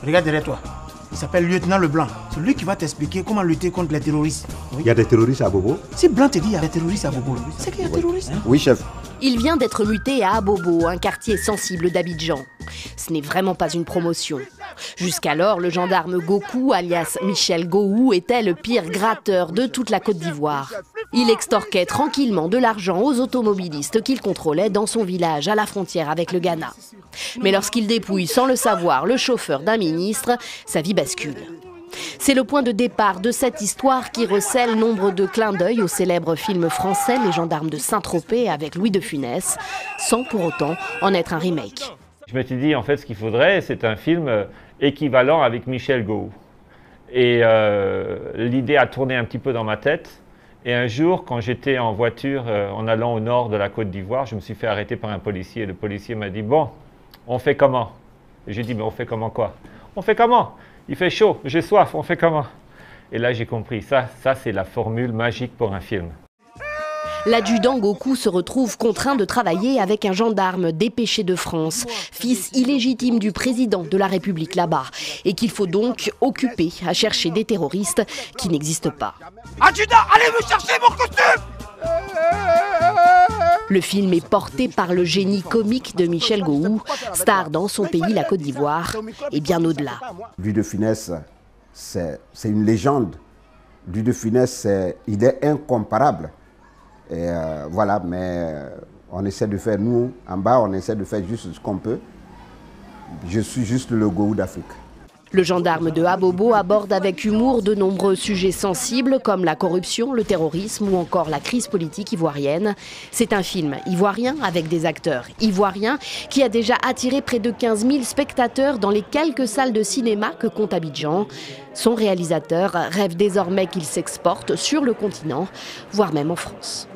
Regarde derrière toi. Il s'appelle Lieutenant Leblanc. C'est lui qui va t'expliquer comment lutter contre les terroristes. Oui. Il y a des terroristes à Abobo? Si Blanc te dit qu'il y a des terroristes à Abobo, c'est qu'il y a des terroristes. Oui, chef. Il vient d'être muté à Abobo, un quartier sensible d'Abidjan. Ce n'est vraiment pas une promotion. Jusqu'alors, le gendarme Gokou, alias Michel Gou, était le pire gratteur de toute la Côte d'Ivoire. Il extorquait tranquillement de l'argent aux automobilistes qu'il contrôlait dans son village à la frontière avec le Ghana. Mais lorsqu'il dépouille sans le savoir le chauffeur d'un ministre, sa vie bascule. C'est le point de départ de cette histoire qui recèle nombre de clins d'œil au célèbre film français Les Gendarmes de Saint-Tropez avec Louis de Funès, sans pour autant en être un remake. Je me suis dit, en fait, ce qu'il faudrait, c'est un film équivalent avec Michel Gou. Et l'idée a tourné un petit peu dans ma tête. Et un jour, quand j'étais en voiture en allant au nord de la Côte d'Ivoire, je me suis fait arrêter par un policier. Et le policier m'a dit, bon, on fait comment? Et j'ai dit, mais on fait comment quoi? On fait comment? Il fait chaud, j'ai soif, on fait comment? Et là, j'ai compris, ça c'est la formule magique pour un film. L'adjudant Gokou se retrouve contraint de travailler avec un gendarme dépêché de France, fils illégitime du président de la République là-bas, et qu'il faut donc occuper à chercher des terroristes qui n'existent pas. Adjudant, allez me chercher mon costume! Le film est porté par le génie comique de Michel Gou, star dans son pays, la Côte d'Ivoire, et bien au-delà. Louis de Funès, c'est une légende. Louis de Funès, il est incomparable. Et voilà, mais on essaie de faire, nous, en bas, on essaie de faire juste ce qu'on peut. Je suis juste le Gou d'Afrique. Le gendarme de Abobo aborde avec humour de nombreux sujets sensibles comme la corruption, le terrorisme ou encore la crise politique ivoirienne. C'est un film ivoirien avec des acteurs ivoiriens qui a déjà attiré près de 15 000 spectateurs dans les quelques salles de cinéma que compte Abidjan. Son réalisateur rêve désormais qu'il s'exporte sur le continent, voire même en France.